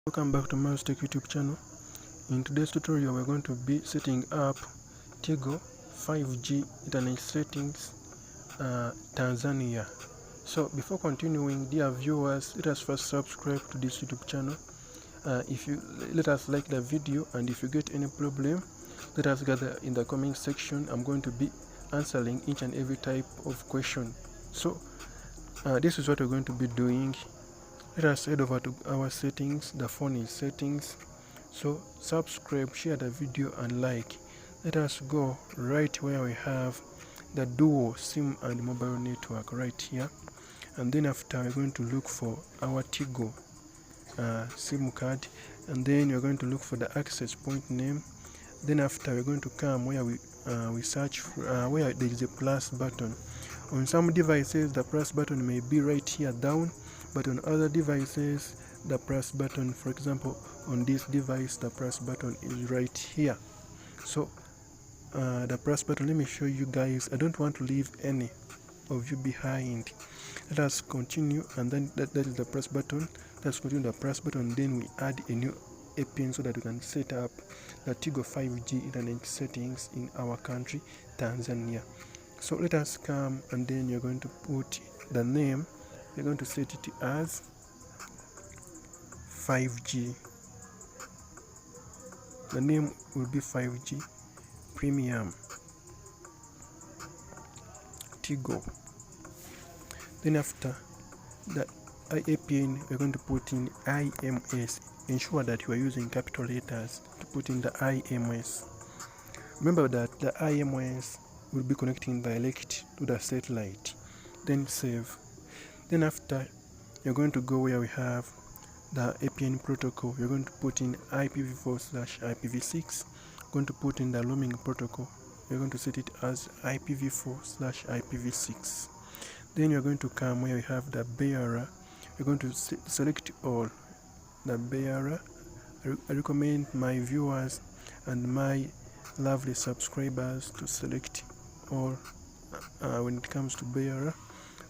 Welcome back to my Tech YouTube channel. In today's tutorial, we're going to be setting up Tigo 5G internet settings Tanzania. So before continuing, dear viewers, let us first subscribe to this YouTube channel. If you let us like the video, and if you get any problem, let us gather in the comment section. I'm going to be answering each and every type of question. So this is what we're going to be doing. Let us head over to our settings. The phone is settings. So subscribe, share the video and like. Let us go right where we have the dual SIM and mobile network right here. And then after, we're going to look for our Tigo SIM card, and then we're going to look for the access point name. Then after, we're going to come where we search for, where there is a plus button. On some devices, the plus button may be right here down, but on other devices, the plus button, for example, on this device, the plus button is right here. So the plus button, let me show you guys. I don't want to leave any of you behind. Let us continue, and then that is the plus button. Let's continue the plus button, then we add a new APN so that we can set up the Tigo 5G internet settings in our country, Tanzania. So let us come, and then you're going to put the name. You're going to set it as 5G. The name will be 5G Premium Tigo. Then after the APN, we're going to put in IMS. Ensure that you are using capital letters to put in the IMS. Remember that the IMS will be connecting direct to the satellite. Then save. Then after, you're going to go where we have the APN protocol. You're going to put in IPv4/IPv6. Going to put in the roaming protocol. You're going to set it as IPv4/IPv6. Then you're going to come where we have the bearer. You're going to select all the bearer. I recommend my viewers and my lovely subscribers to select all when it comes to bearer.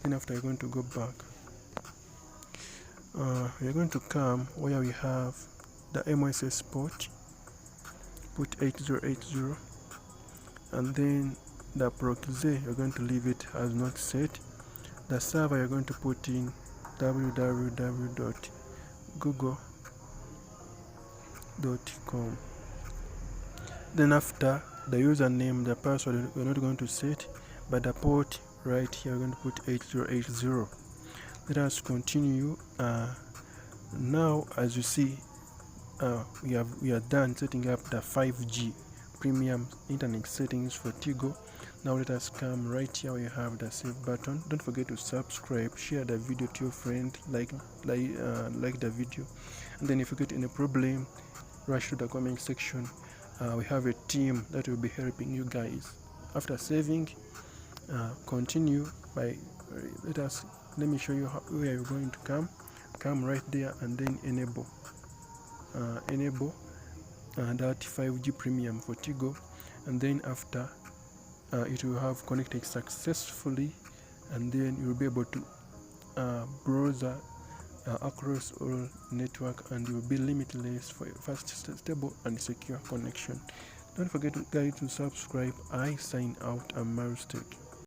Then after, you're going to go back. We're going to come where we have the MSS port. Put 8080, and then the proxy, you're going to leave it as not set. The server, you're going to put in www.google.com. Then after, the username, the password, we're not going to set, but the port right here, we're going to put 8080. Let us continue. Now, as you see, we are done setting up the 5G premium internet settings for Tigo. Now let us come right here. We have the save button. Don't forget to subscribe, share the video to your friend, like the video, and then if you get any problem, rush to the comment section. We have a team that will be helping you guys. After saving, continue by let me show you where you're going to come right there, and then enable that 5G premium for Tigo, and then after, it will have connected successfully, and then you'll be able to browse across all network, and you will be limitless for your fast, stable and secure connection. Don't forget guys to subscribe. I sign out. I'm Tech.